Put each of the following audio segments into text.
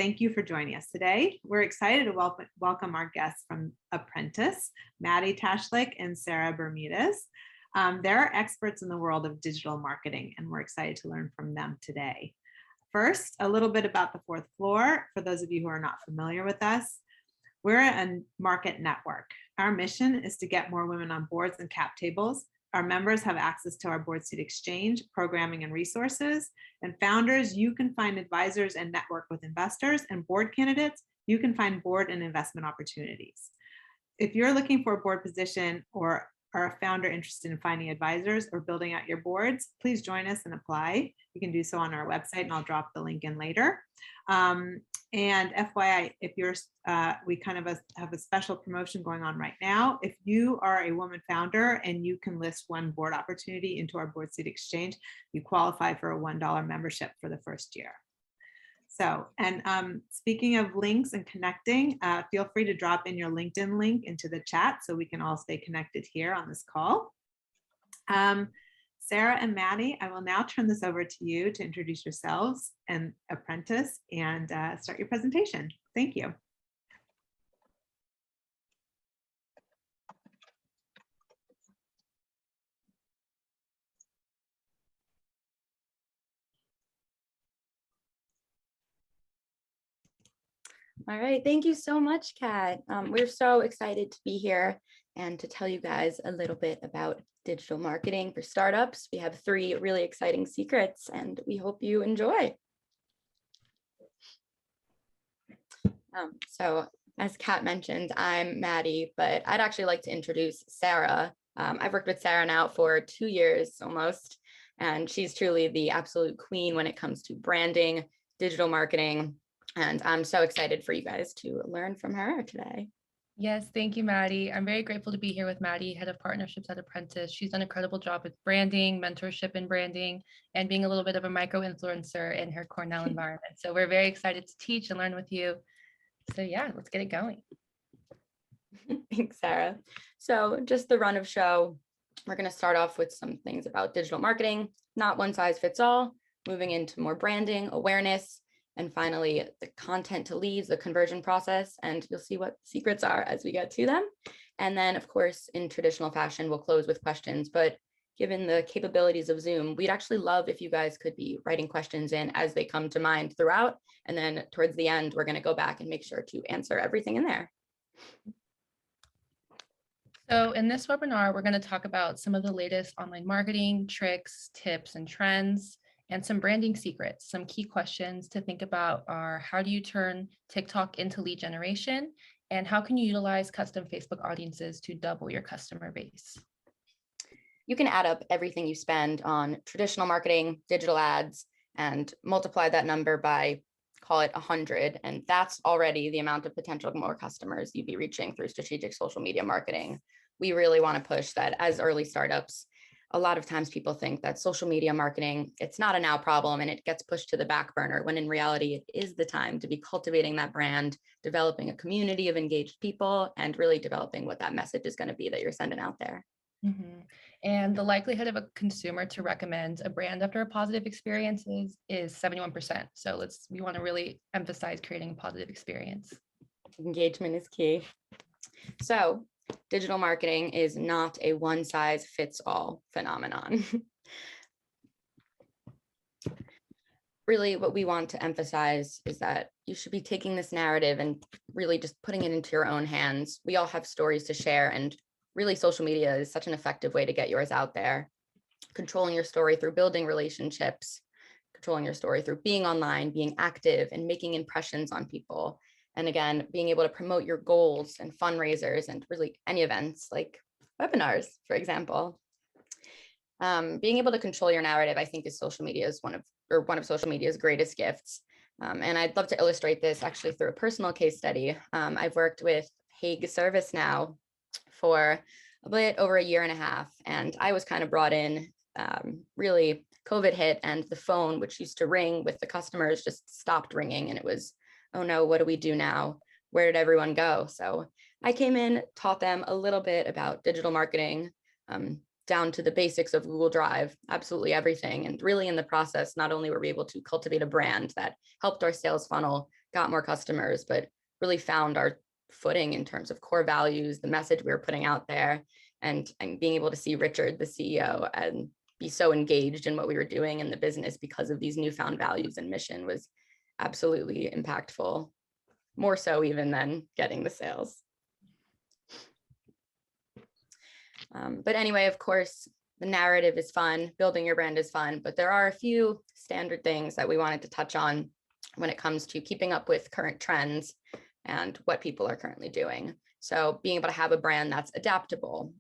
Thank you for joining us today. We're excited to welcome our guests from Apprentice, Maddie Tashlik and Sarah Bermudez. They're experts in the world of digital marketing, and we're excited to learn from them today. First, a little bit about the fourth floor. For those of you who are not familiar with us, we're a market network. Our mission is to get more women on boards and cap tables. Our members have access to our board seat exchange, programming, and resources. And founders, you can find advisors and network with investors, and board candidates, you can find board and investment opportunities. If you're looking for a board position or are a founder interested in finding advisors or building out your boards, please join us and apply. You can do so on our website, and I'll drop the link in later. And FYI, if you're, we kind of have a special promotion going on right now. If you are a woman founder and you can list one board opportunity into our board seat exchange, you qualify for a $1 membership for the first year. So, and speaking of links and connecting, feel free to drop in your LinkedIn link into the chat so we can all stay connected here on this call. Sarah and Maddie, I will now turn this over to you to introduce yourselves and Apprentice and start your presentation. Thank you. All right, thank you so much, Kat. We're so excited to be here and to tell you guys a little bit about digital marketing for startups. We have 3 really exciting secrets, and we hope you enjoy. So as Kat mentioned, I'm Maddie, but I'd actually like to introduce Sarah. I've worked with Sarah now for 2 years almost, and she's truly the absolute queen when it comes to branding, digital marketing, and I'm so excited for you guys to learn from her today. Yes, thank you, Maddie. I'm very grateful to be here with Maddie, head of partnerships at Apprentice. She's done an incredible job with branding, mentorship in branding, and being a little bit of a micro-influencer in her Cornell environment. So we're very excited to teach and learn with you. So yeah, let's get it going. Thanks, Sarah. So just the run of show, we're going to start off with some things about digital marketing, not one size fits all, moving into more branding, awareness, and finally, the content to leads, the conversion process, and you'll see what secrets are as we get to them. And then, of course, in traditional fashion, we'll close with questions. But given the capabilities of Zoom, we'd actually love if you guys could be writing questions in as they come to mind throughout. And then towards the end, we're going to go back and make sure to answer everything in there. So in this webinar, we're going to talk about some of the latest online marketing tricks, tips, and trends, and some branding secrets. Some key questions to think about are: how do you turn TikTok into lead generation? And how can you utilize custom Facebook audiences to double your customer base? You can add up everything you spend on traditional marketing, digital ads, and multiply that number by, call it 100. And that's already the amount of potential more customers you'd be reaching through strategic social media marketing. We really want to push that as early startups. A lot of times people think that social media marketing, it's not a now problem and it gets pushed to the back burner, when in reality, it is the time to be cultivating that brand, developing a community of engaged people, and really developing what that message is going to be that you're sending out there. Mm-hmm. And the likelihood of a consumer to recommend a brand after a positive experience is 71%. So we want to really emphasize creating a positive experience. Engagement is key. So digital marketing is not a one-size-fits-all phenomenon. Really, what we want to emphasize is that you should be taking this narrative and really just putting it into your own hands. We all have stories to share, and really social media is such an effective way to get yours out there. Controlling your story through building relationships, controlling your story through being online, being active, and making impressions on people. And again, being able to promote your goals and fundraisers and really any events like webinars, for example. Being able to control your narrative, I think, is social media's one of social media's greatest gifts. And I'd love to illustrate this actually through a personal case study. I've worked with Hague ServiceNow for a bit over a year and a half, and I was kind of brought in. Really, COVID hit, and the phone, which used to ring with the customers, just stopped ringing, and it was, oh no, what do we do now? Where did everyone go? So I came in, taught them a little bit about digital marketing, down to the basics of Google Drive, absolutely everything. And really in the process, not only were we able to cultivate a brand that helped our sales funnel, got more customers, but really found our footing in terms of core values, the message we were putting out there, and being able to see Richard, the CEO, and be so engaged in what we were doing in the business because of these newfound values and mission was absolutely impactful, more so even than getting the sales. But anyway, of course, the narrative is fun, building your brand is fun, but there are a few standard things that we wanted to touch on when it comes to keeping up with current trends and what people are currently doing. So being able to have a brand that's adaptable,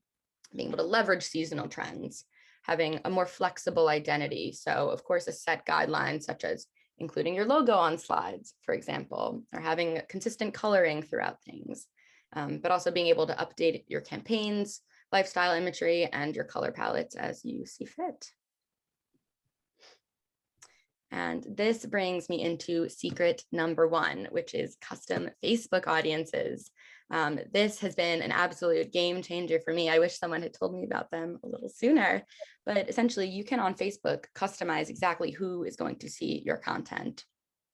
being able to leverage seasonal trends, having a more flexible identity. So of course, a set guideline such as including your logo on slides, for example, or having consistent coloring throughout things, but also being able to update your campaigns, lifestyle imagery, and your color palettes as you see fit. And this brings me into secret number 1, which is custom Facebook audiences. This has been an absolute game changer for me. I wish someone had told me about them a little sooner, but essentially you can on Facebook customize exactly who is going to see your content.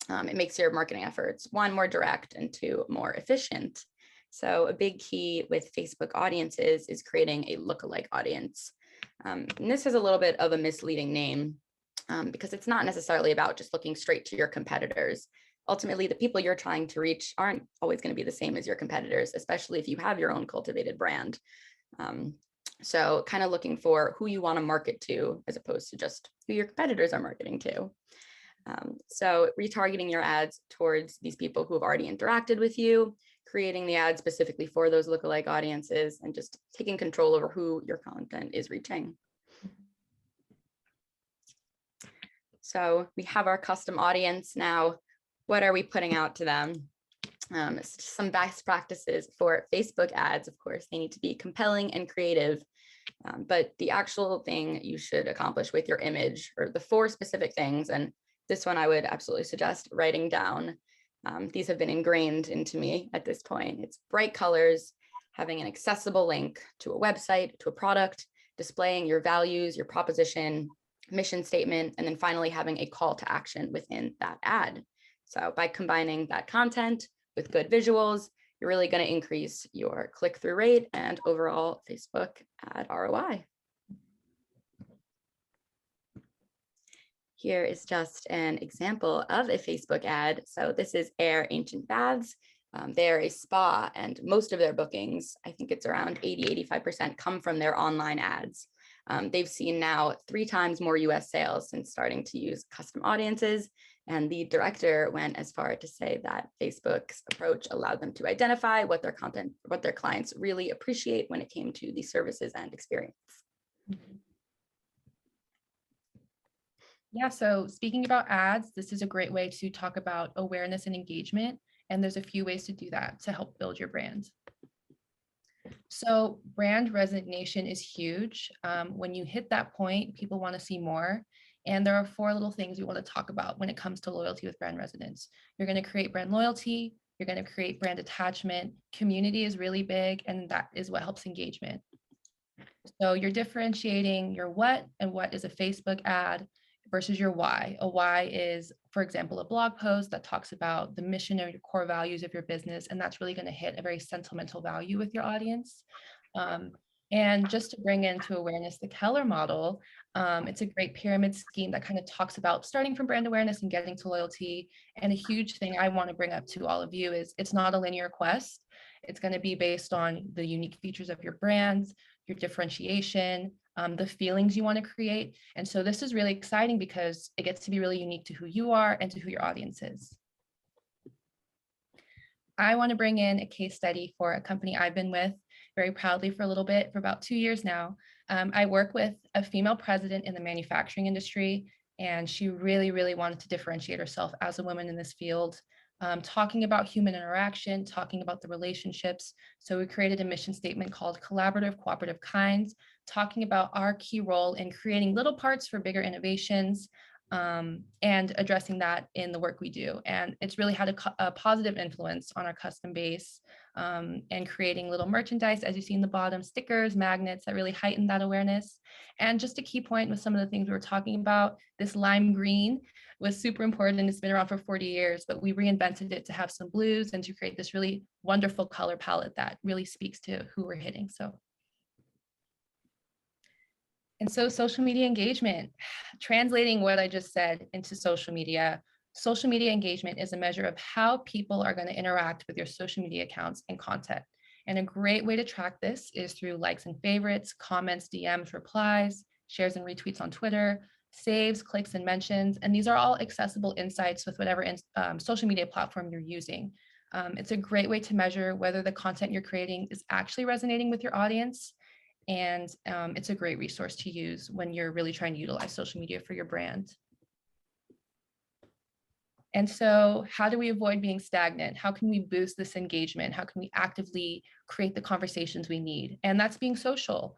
It makes your marketing efforts, 1, more direct, and 2, more efficient. So a big key with Facebook audiences is creating a lookalike audience. And this has a little bit of a misleading name because it's not necessarily about just looking straight to your competitors. Ultimately, the people you're trying to reach aren't always going to be the same as your competitors, especially if you have your own cultivated brand. So kind of looking for who you want to market to as opposed to just who your competitors are marketing to. So retargeting your ads towards these people who have already interacted with you, creating the ads specifically for those lookalike audiences, and just taking control over who your content is reaching. So we have our custom audience now. What are we putting out to them? Some best practices for Facebook ads. Of course, they need to be compelling and creative. But the actual thing you should accomplish with your image, or the 4 specific things, and this one I would absolutely suggest writing down. These have been ingrained into me at this point. It's bright colors, having an accessible link to a website, to a product, displaying your values, your proposition, mission statement, and then finally having a call to action within that ad. So by combining that content with good visuals, you're really going to increase your click-through rate and overall Facebook ad ROI. Here is just an example of a Facebook ad. So this is Air Ancient Baths. They're a spa, and most of their bookings, I think it's around 80–85%, come from their online ads. They've seen now 3 times more US sales since starting to use custom audiences. And the director went as far to say that Facebook's approach allowed them to identify what their clients really appreciate when it came to the services and experience. Yeah, so speaking about ads, this is a great way to talk about awareness and engagement. And there's a few ways to do that to help build your brand. So brand resonation is huge. When you hit that point, people want to see more. And there are 4 little things we want to talk about when it comes to loyalty with brand resonance. You're going to create brand loyalty. You're going to create brand attachment. Community is really big, and that is what helps engagement. So you're differentiating your what, and what is a Facebook ad versus your why. A why is, for example, a blog post that talks about the mission or your core values of your business, and that's really going to hit a very sentimental value with your audience. And just to bring into awareness the Keller model, it's a great pyramid scheme that kind of talks about starting from brand awareness and getting to loyalty. And a huge thing I want to bring up to all of you is it's not a linear quest. It's going to be based on the unique features of your brands, your differentiation, the feelings you want to create. And so this is really exciting because it gets to be really unique to who you are and to who your audience is. I want to bring in a case study for a company I've been with very proudly for a little bit, for about 2 years now. I work with a female president in the manufacturing industry, and she really, really wanted to differentiate herself as a woman in this field, talking about human interaction, talking about the relationships. So we created a mission statement called Collaborative, Cooperative, Kind, talking about our key role in creating little parts for bigger innovations. and addressing that in the work we do. And it's really had a positive influence on our custom base, and creating little merchandise, as you see in the bottom, stickers, magnets that really heighten that awareness. And just a key point with some of the things we were talking about, this lime green was super important. It's been around for 40 years, but we reinvented it to have some blues and to create this really wonderful color palette that really speaks to who we're hitting. And so social media engagement, translating what I just said into social media engagement is a measure of how people are going to interact with your social media accounts and content. And a great way to track this is through likes and favorites, comments, DMs, replies, shares and retweets on Twitter, saves, clicks, and mentions. And these are all accessible insights with whatever social media platform you're using. It's a great way to measure whether the content you're creating is actually resonating with your audience. And it's a great resource to use when you're really trying to utilize social media for your brand. And so how do we avoid being stagnant? How can we boost this engagement? How can we actively create the conversations we need? And that's being social.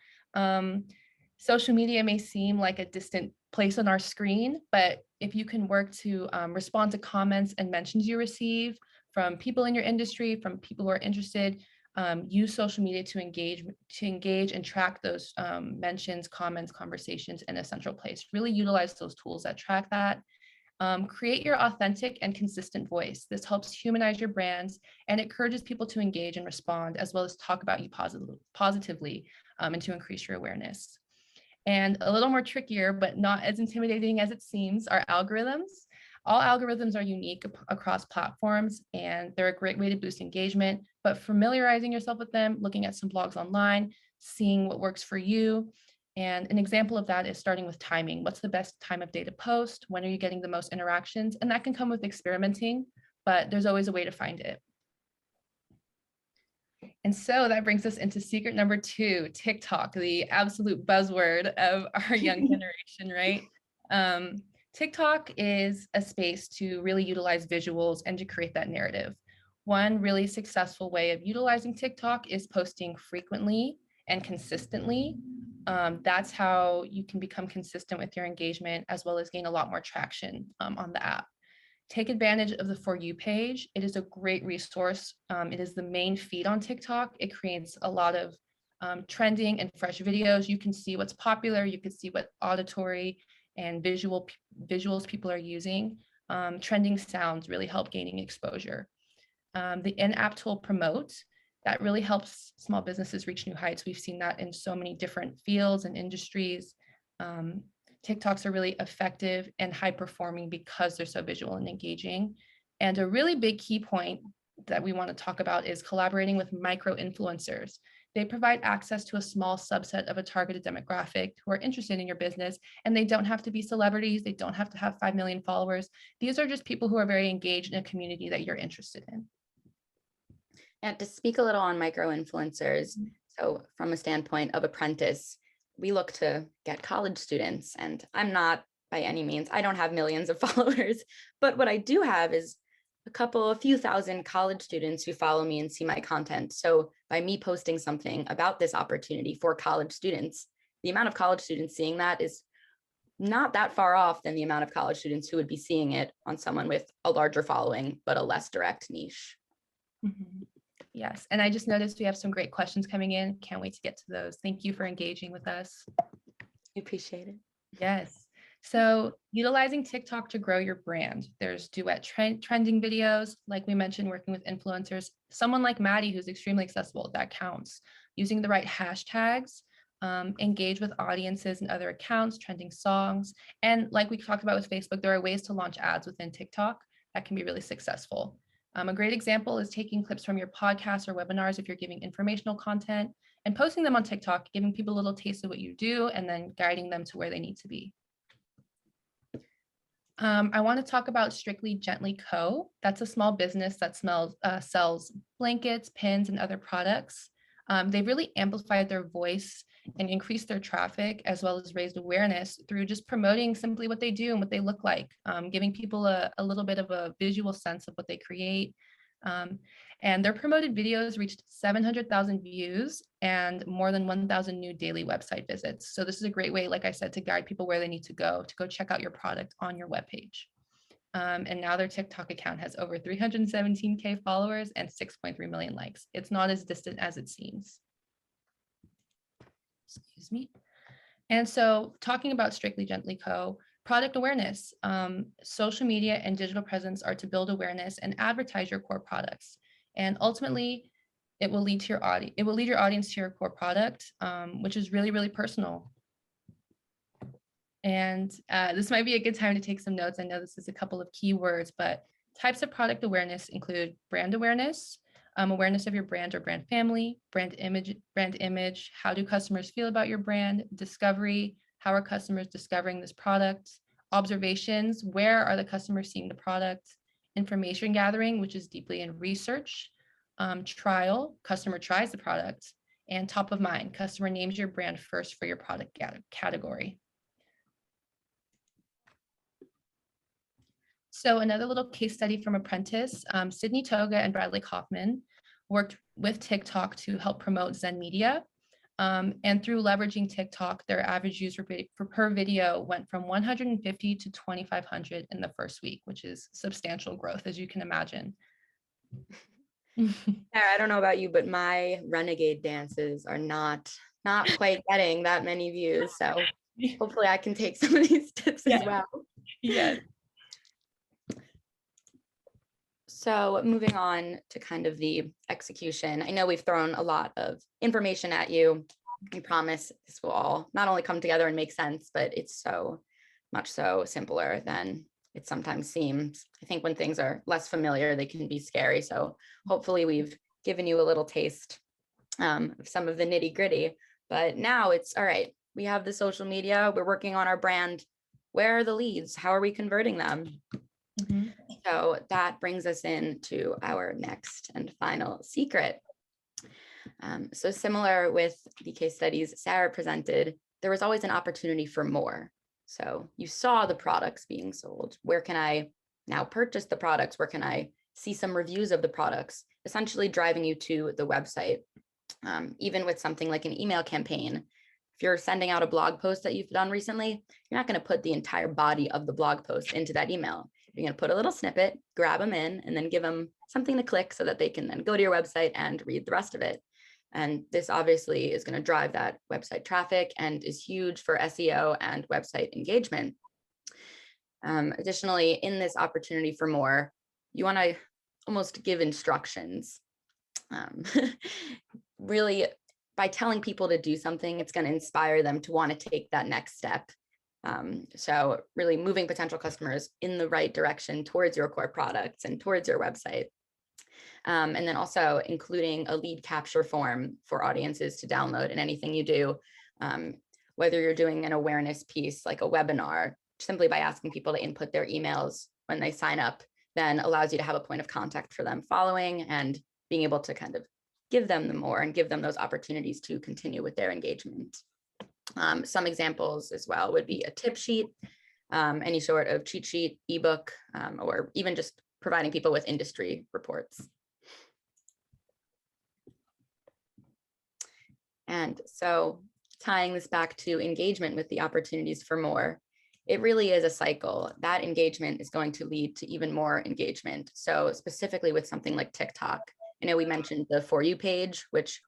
Social media may seem like a distant place on our screen, but if you can work to respond to comments and mentions you receive from people in your industry, from people who are interested, use social media to engage and track those mentions, comments, conversations in a central place. Really utilize those tools that track that. Create your authentic and consistent voice. This helps humanize your brands and encourages people to engage and respond, as well as talk about you positively, and to increase your awareness. And a little more trickier, but not as intimidating as it seems, are algorithms. All algorithms are unique across platforms, and they're a great way to boost engagement, but familiarizing yourself with them, looking at some blogs online, seeing what works for you. And an example of that is starting with timing. What's the best time of day to post? When are you getting the most interactions? And that can come with experimenting, but there's always a way to find it. And so that brings us into secret number 2, TikTok, the absolute buzzword of our young generation, right? TikTok is a space to really utilize visuals and to create that narrative. One really successful way of utilizing TikTok is posting frequently and consistently. That's how you can become consistent with your engagement, as well as gain a lot more traction on the app. Take advantage of the For You page. It is a great resource. It is the main feed on TikTok. It creates a lot of trending and fresh videos. You can see what's popular. You can see what auditory and visuals people are using. Trending sounds really help gaining exposure. The in-app tool Promote, that really helps small businesses reach new heights. We've seen that in so many different fields and industries. TikToks are really effective and high performing because they're so visual and engaging. And a really big key point that we want to talk about is collaborating with micro influencers. They provide access to a small subset of a targeted demographic who are interested in your business, and they don't have to be celebrities. They don't have to have 5 million followers. These are just people who are very engaged in a community that you're interested in. And to speak a little on micro influencers, so from a standpoint of apprentice, we look to get college students, and I'm not by any means, I don't have millions of followers, but what I do have is a few thousand college students who follow me and see my content. So by me posting something about this opportunity for college students, the amount of college students seeing that is not that far off than the amount of college students who would be seeing it on someone with a larger following, but a less direct niche. Mm-hmm. Yes, and I just noticed we have some great questions coming in. Can't wait to get to those. Thank you for engaging with us. I appreciate it. Yes. So utilizing TikTok to grow your brand. There's duet trending videos, like we mentioned, working with influencers. Someone like Maddie, who's extremely accessible, that counts. Using the right hashtags, engage with audiences and other accounts, trending songs. And like we talked about with Facebook, there are ways to launch ads within TikTok that can be really successful. A great example is taking clips from your podcasts or webinars if you're giving informational content and posting them on TikTok, giving people a little taste of what you do and then guiding them to where they need to be. I want to talk about Strictly Gently Co. That's a small business that sells blankets, pins, and other products. They've really amplified their voice and increased their traffic, as well as raised awareness through just promoting simply what they do and what they look like, giving people a little bit of a visual sense of what they create. And their promoted videos reached 700,000 views and more than 1,000 new daily website visits. So this is a great way, like I said, to guide people where they need to go check out your product on your webpage. And now their TikTok account has over 317K followers and 6.3 million likes. It's not as distant as it seems. Excuse me. And so talking about Strictly Gently Co., product awareness, social media and digital presence are to build awareness and advertise your core products. And ultimately, it will lead to your audience. It will lead your audience to your core product, which is really, really personal. And this might be a good time to take some notes. I know this is a couple of keywords, but types of product awareness include brand awareness, awareness of your brand or brand family, brand image, how do customers feel about your brand, discovery, how are customers discovering this product, observations, where are the customers seeing the product, information gathering, which is deeply in research, trial, customer tries the product, and top of mind, customer names your brand first for your product category. So another little case study from Apprentice, Sydney Toga and Bradley Kaufman worked with TikTok to help promote Zen Media. And through leveraging TikTok, their average user per video went from 150 to 2,500 in the first week, which is substantial growth, as you can imagine. Sarah, I don't know about you, but my renegade dances are not quite getting that many views. So hopefully I can take some of these tips as well. Yes. So moving on to kind of the execution, I know we've thrown a lot of information at you. I promise this will all not only come together and make sense, but it's so much so simpler than it sometimes seems. I think when things are less familiar, they can be scary. So hopefully we've given you a little taste of some of the nitty gritty, but now it's all right. We have the social media, we're working on our brand. Where are the leads? How are we converting them? Mm-hmm. So that brings us into our next and final secret. So similar with the case studies Sarah presented, there was always an opportunity for more. So you saw the products being sold. Where can I now purchase the products? Where can I see some reviews of the products? Essentially driving you to the website. Even with something like an email campaign, if you're sending out a blog post that you've done recently, you're not going to put the entire body of the blog post into that email. You're going to put a little snippet, grab them in, and then give them something to click so that they can then go to your website and read the rest of it. And this obviously is going to drive that website traffic and is huge for SEO and website engagement. Additionally, in this opportunity for more, you want to almost give instructions. Really, by telling people to do something, it's going to inspire them to want to take that next step. So really moving potential customers in the right direction towards your core products and towards your website. And then also including a lead capture form for audiences to download in anything you do, whether you're doing an awareness piece like a webinar, simply by asking people to input their emails when they sign up, then allows you to have a point of contact for them following and being able to kind of give them the more and give them those opportunities to continue with their engagement. Some examples as well would be a tip sheet, any sort of cheat sheet, ebook, or even just providing people with industry reports. And so tying this back to engagement with the opportunities for more, it really is a cycle. That engagement is going to lead to even more engagement. So specifically with something like TikTok, I know we mentioned the For You page, which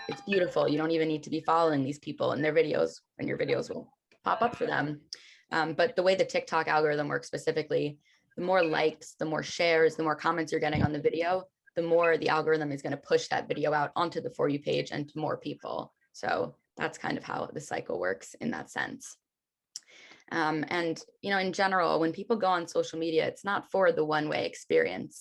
it's beautiful. You don't even need to be following these people in their videos, and your videos will pop up for them. But the way the TikTok algorithm works specifically, the more likes, the more shares, the more comments you're getting on the video, the more the algorithm is going to push that video out onto the For You page and to more people. So that's kind of how the cycle works in that sense. And, you know, in general, when people go on social media, it's not for the one-way experience.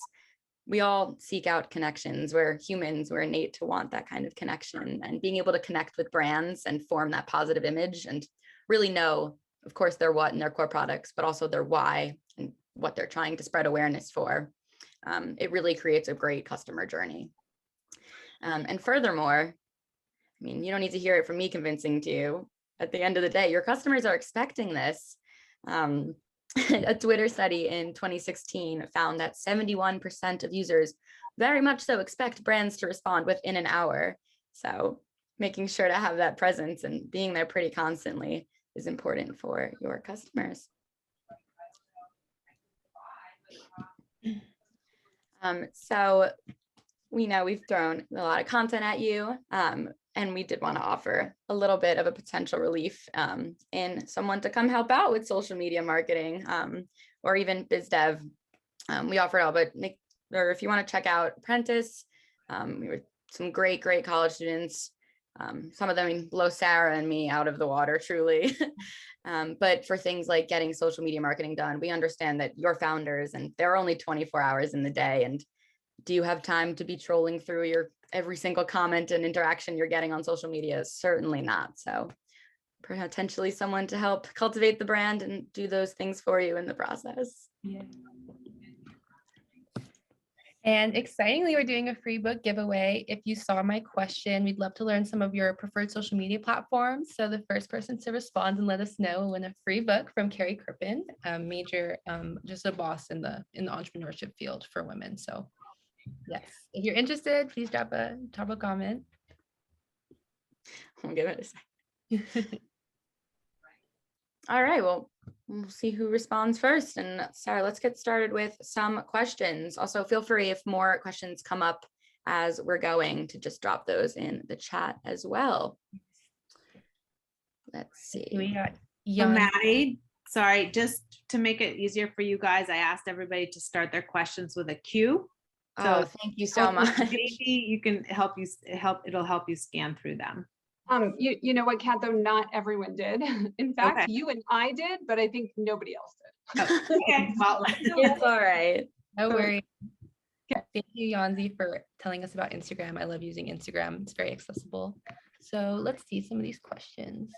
We all seek out connections. We're humans, we're innate to want that kind of connection, and being able to connect with brands and form that positive image and really know, of course, their what and their core products, but also their why and what they're trying to spread awareness for. It really creates a great customer journey. And furthermore, I mean, you don't need to hear it from me convincing to you. At the end of the day, your customers are expecting this. A Twitter study in 2016 found that 71% of users very much so expect brands to respond within an hour. So making sure to have that presence and being there pretty constantly is important for your customers. So we know we've thrown a lot of content at you, and we did want to offer a little bit of a potential relief in someone to come help out with social media marketing or even biz dev. We offer it all, but or if you want to check out Apprentice, we were some great college students. Some of them blow Sarah and me out of the water, truly. But for things like getting social media marketing done, we understand that you're founders and there are only 24 hours in the day. And do you have time to be trolling through your every single comment and interaction you're getting on social media? Certainly not. So potentially someone to help cultivate the brand and do those things for you in the process. Yeah. And excitingly, we're doing a free book giveaway. If you saw my question, we'd love to learn some of your preferred social media platforms. So the first person to respond and let us know will win a free book from Carrie Crippen, a major, just a boss in the entrepreneurship field for women. So yes, if you're interested, please drop a comment. I'll give it a second. All right, well, we'll see who responds first. And Sarah, let's get started with some questions. Also, feel free if more questions come up as we're going to just drop those in the chat as well. Let's see. We got So Maddie, sorry, just to make it easier for you guys, I asked everybody to start their questions with a Q. So thank you so much. Maybe you can it'll help you scan through them. You know what, Kat, though, not everyone did. In fact, Okay. you and I did, but I think nobody else did. Oh, okay, well, It's all right. No worries. Thank you, Yanzi, for telling us about Instagram. I love using Instagram. It's very accessible. So let's see some of these questions.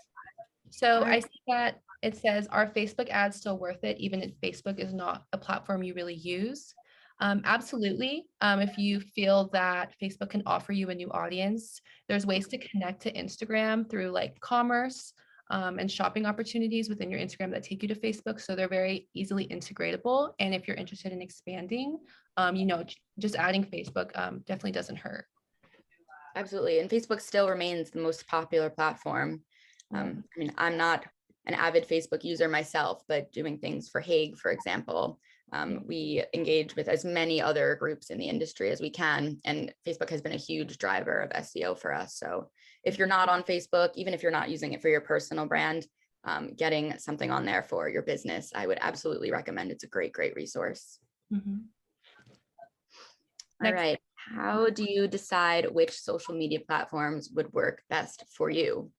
So I see that it says, are Facebook ads still worth it, even if Facebook is not a platform you really use? Absolutely. If you feel that Facebook can offer you a new audience, there's ways to connect to Instagram through like commerce and shopping opportunities within your Instagram that take you to Facebook. So they're very easily integratable. And if you're interested in expanding, just adding Facebook definitely doesn't hurt. Absolutely. And Facebook still remains the most popular platform. I mean, I'm not an avid Facebook user myself, but doing things for Hague, for example, we engage with as many other groups in the industry as we can. And Facebook has been a huge driver of SEO for us. So if you're not on Facebook, even if you're not using it for your personal brand, getting something on there for your business, I would absolutely recommend. It's a great resource. Mm-hmm. All right. How do you decide which social media platforms would work best for you?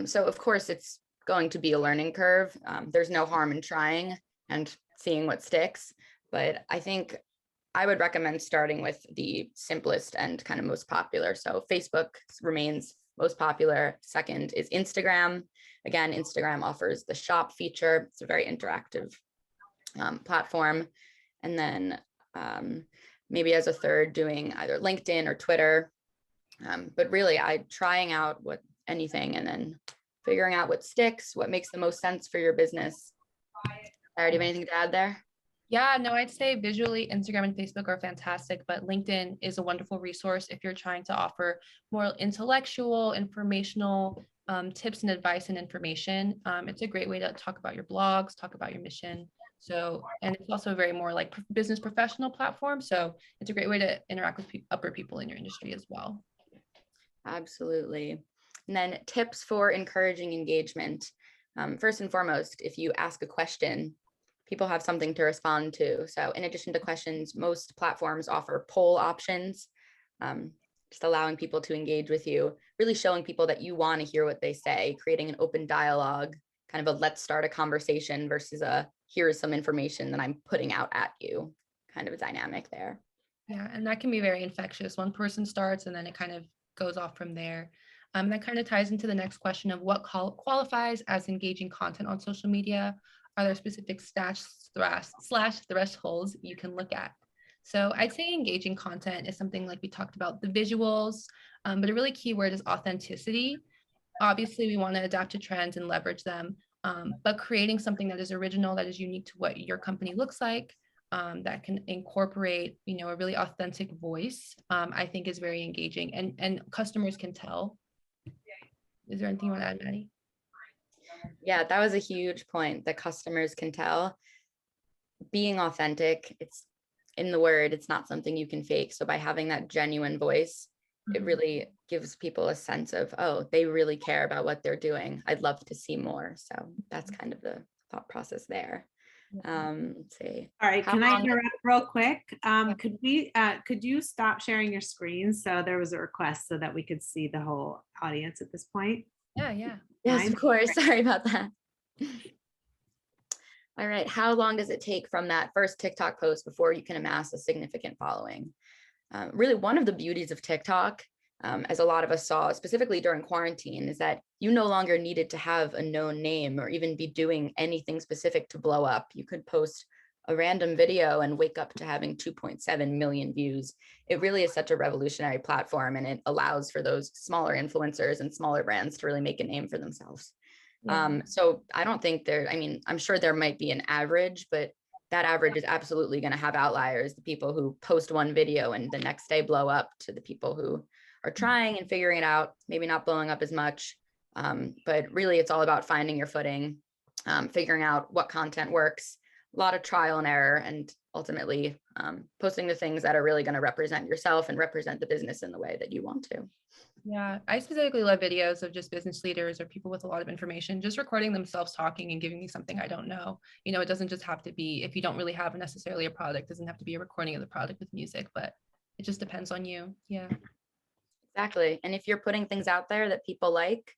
So of course, it's going to be a learning curve. There's no harm in trying and seeing what sticks, but I think I would recommend starting with the simplest and kind of most popular. So Facebook remains most popular. Second is Instagram. Again, Instagram offers the shop feature. It's a very interactive platform. And then maybe as a third, doing either LinkedIn or Twitter. But really, trying out anything and then figuring out what sticks, what makes the most sense for your business. Sarah, do you have anything to add there? Yeah, no, I'd say visually Instagram and Facebook are fantastic, but LinkedIn is a wonderful resource if you're trying to offer more intellectual, informational tips and advice and information. It's a great way to talk about your blogs, talk about your mission. So, and it's also a very more like business professional platform. So it's a great way to interact with upper people in your industry as well. Absolutely. And then tips for encouraging engagement. First and foremost, if you ask a question, people have something to respond to. So in addition to questions, most platforms offer poll options, just allowing people to engage with you, really showing people that you want to hear what they say, creating an open dialogue, kind of a let's start a conversation versus a here's some information that I'm putting out at you, kind of a dynamic there. Yeah, and that can be very infectious. One person starts and then it kind of goes off from there. That kind of ties into the next question of what qualifies as engaging content on social media. Are there specific thresholds you can look at? So I'd say engaging content is something like we talked about, the visuals, but a really key word is authenticity. Obviously, we want to adapt to trends and leverage them, But creating something that is original, that is unique to what your company looks like, that can incorporate, a really authentic voice, I think is very engaging, and customers can tell. Is there anything you want to add, Maddie? Yeah, that was a huge point. The customers can tell. Being authentic, it's in the word, it's not something you can fake. So by having that genuine voice, it really gives people a sense of, oh, they really care about what they're doing. I'd love to see more. So that's kind of the thought process there. Let's see. All right, How can I long- interrupt real quick? Could you stop sharing your screen? So there was a request so that we could see the whole audience at this point. Yeah. Yes, Fine. of course. Sorry about that. All right. How long does it take from that first TikTok post before you can amass a significant following? Really, one of the beauties of TikTok, as a lot of us saw, specifically during quarantine, is that you no longer needed to have a known name or even be doing anything specific to blow up. You could post a random video and wake up to having 2.7 million views. It really is such a revolutionary platform, and it allows for those smaller influencers and smaller brands to really make a name for themselves. So I don't think I'm sure there might be an average, but that average is absolutely going to have outliers, the people who post one video and the next day blow up, to the people who are trying and figuring it out, maybe not blowing up as much. But really, it's all about finding your footing, figuring out what content works, a lot of trial and error, and ultimately posting the things that are really going to represent yourself and represent the business in the way that you want to. Yeah, I specifically love videos of just business leaders or people with a lot of information, just recording themselves talking and giving me something I don't know. It doesn't just have to be, if you don't really have necessarily a product, it doesn't have to be a recording of the product with music, but it just depends on you. Yeah. Exactly. And if you're putting things out there that people like,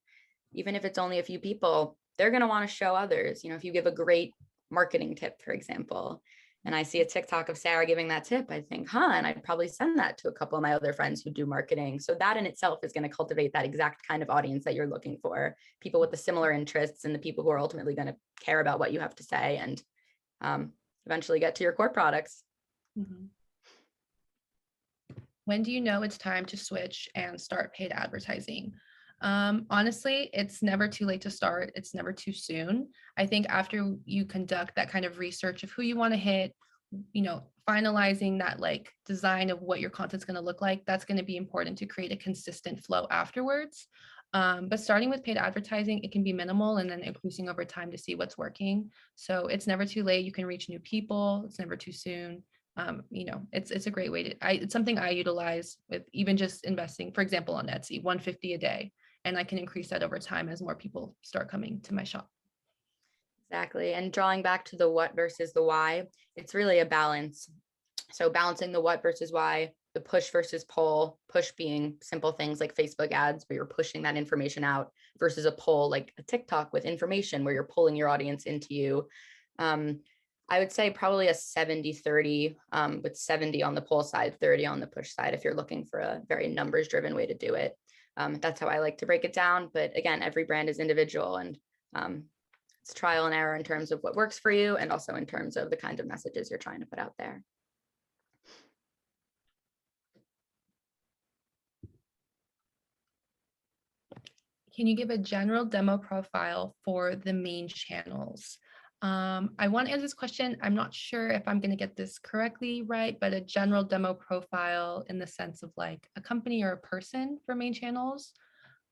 even if it's only a few people, they're going to want to show others. If you give a great marketing tip, for example, and I see a TikTok of Sarah giving that tip, I think, and I'd probably send that to a couple of my other friends who do marketing. So that in itself is going to cultivate that exact kind of audience that you're looking for, people with the similar interests and the people who are ultimately going to care about what you have to say and eventually get to your core products. Mm-hmm. When do you know it's time to switch and start paid advertising? Honestly, it's never too late to start. It's never too soon. I think after you conduct that kind of research of who you want to hit, finalizing that design of what your content's going to look like, that's going to be important to create a consistent flow afterwards. But starting with paid advertising, it can be minimal and then increasing over time to see what's working. So it's never too late. You can reach new people. It's never too soon. It's a great way to, it's something I utilize with even just investing, for example, on Etsy, $150 a day. And I can increase that over time as more people start coming to my shop. Exactly. And drawing back to the what versus the why, it's really a balance. So balancing the what versus why, the push versus pull, push being simple things like Facebook ads, where you're pushing that information out, versus a pull like a TikTok with information where you're pulling your audience into you. I would say probably a 70-30, with 70 on the pull side, 30 on the push side, if you're looking for a very numbers driven way to do it. That's how I like to break it down. But again, every brand is individual, and it's trial and error in terms of what works for you and also in terms of the kind of messages you're trying to put out there. Can you give a general demo profile for the main channels? I want to answer this question. I'm not sure if I'm going to get this correctly right, but a general demo profile in the sense of like a company or a person for main channels.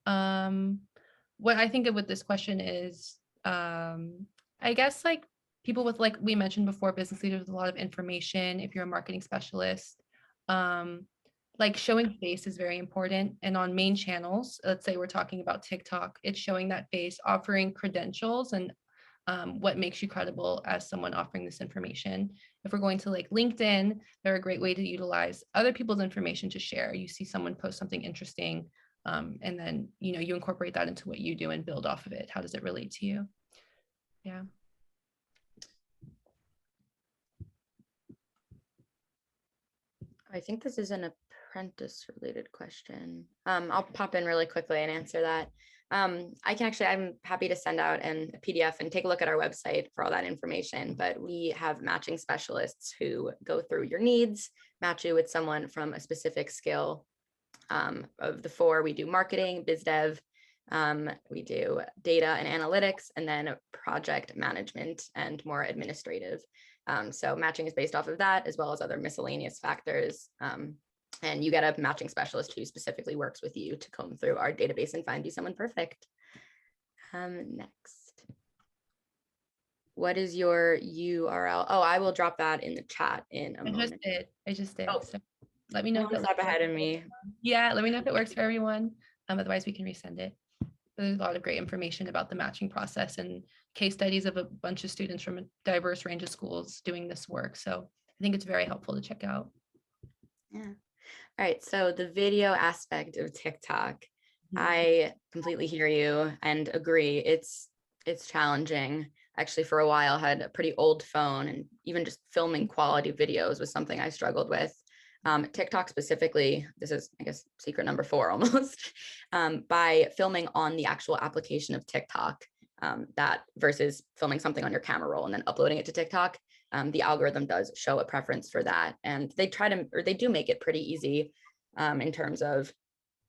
What I think of with this question is, I guess like people with, like we mentioned before, business leaders with a lot of information. If you're a marketing specialist, like showing face is very important. And on main channels, let's say we're talking about TikTok, it's showing that face, offering credentials and what makes you credible as someone offering this information. If we're going to like LinkedIn, they're a great way to utilize other people's information to share. You see someone post something interesting, and then you incorporate that into what you do and build off of it. How does it relate to you? Yeah. I think this is an apprentice related question. I'll pop in really quickly and answer that. I'm happy to send out a PDF and take a look at our website for all that information, but we have matching specialists who go through your needs, match you with someone from a specific skill. Of the four, we do marketing, biz dev, We do data and analytics, and then project management and more administrative. So matching is based off of that, as well as other miscellaneous factors. And you get a matching specialist who specifically works with you to comb through our database and find you someone perfect. Next. What is your URL? Oh, I will drop that in the chat in a moment. I just did. Oh. So let me know if One it step works. ahead of me. Yeah, let me know if it works for everyone. Otherwise, we can resend it. There's a lot of great information about the matching process and case studies of a bunch of students from a diverse range of schools doing this work. So I think it's very helpful to check out. Yeah. All right. So the video aspect of TikTok, I completely hear you and agree. It's challenging. Actually, for a while, had a pretty old phone, and even just filming quality videos was something I struggled with. TikTok specifically, this is, I guess, secret number 4 almost, by filming on the actual application of TikTok, that versus filming something on your camera roll and then uploading it to TikTok, the algorithm does show a preference for that. And they do make it pretty easy in terms of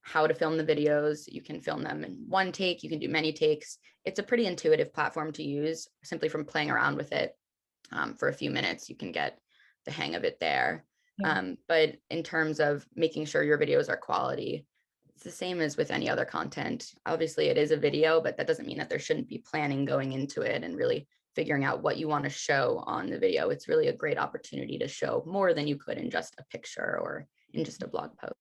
how to film the videos. You can film them in one take, you can do many takes. It's a pretty intuitive platform to use. Simply from playing around with it for a few minutes, you can get the hang of it there. But in terms of making sure your videos are quality, it's the same as with any other content. Obviously, it is a video, but that doesn't mean that there shouldn't be planning going into it and really figuring out what you want to show on the video. It's really a great opportunity to show more than you could in just a picture or in just a blog post.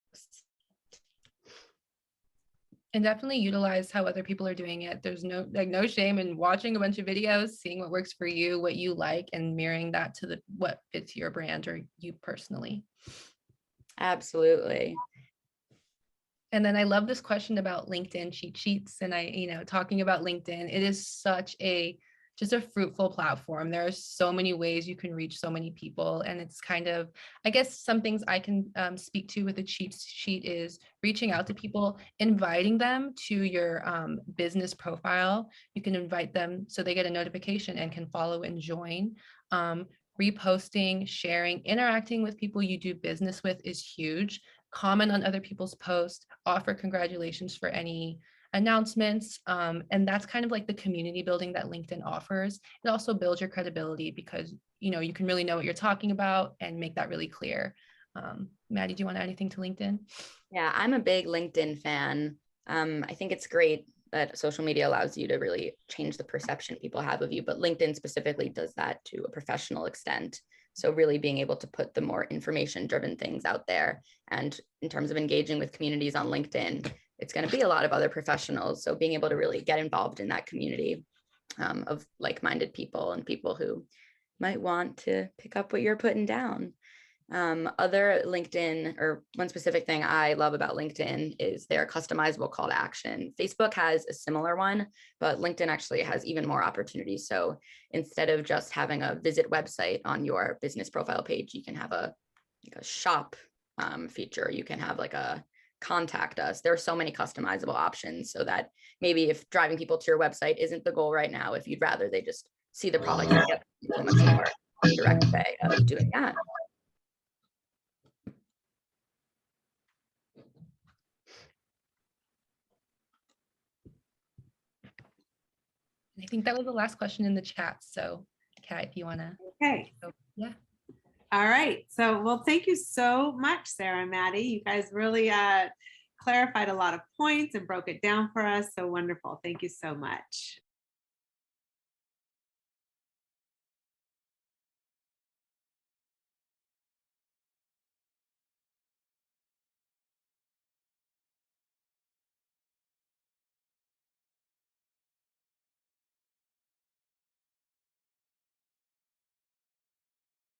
And definitely utilize how other people are doing it. There's no shame in watching a bunch of videos, seeing what works for you, what you like, and mirroring that to what fits your brand or you personally. Absolutely. And then I love this question about LinkedIn cheat sheets. And talking about LinkedIn, it is such just a fruitful platform. There are so many ways you can reach so many people. And it's kind of, I guess, some things I can speak to with a cheat sheet is reaching out to people, inviting them to your business profile. You can invite them so they get a notification and can follow and join. Reposting, sharing, interacting with people you do business with is huge. Comment on other people's posts, offer congratulations for any announcements. And that's kind of like the community building that LinkedIn offers. It also builds your credibility because, you can really know what you're talking about and make that really clear. Maddie, do you want to add anything to LinkedIn? Yeah, I'm a big LinkedIn fan. I think it's great that social media allows you to really change the perception people have of you, but LinkedIn specifically does that to a professional extent. So really being able to put the more information-driven things out there. And in terms of engaging with communities on LinkedIn, it's going to be a lot of other professionals. So being able to really get involved in that community of like-minded people and people who might want to pick up what you're putting down. Other LinkedIn, or one specific thing I love about LinkedIn is their customizable call to action. Facebook has a similar one, but LinkedIn actually has even more opportunities. So instead of just having a visit website on your business profile page, you can have a shop feature. You can have like a contact us. There are so many customizable options so that maybe if driving people to your website isn't the goal right now, if you'd rather they just see the product, you get a much more direct way of doing that. I think that was the last question in the chat. So, Kat, if you want to. Okay. Yeah. All right. So, well, thank you so much, Sarah and Maddie. You guys really clarified a lot of points and broke it down for us. So wonderful. Thank you so much.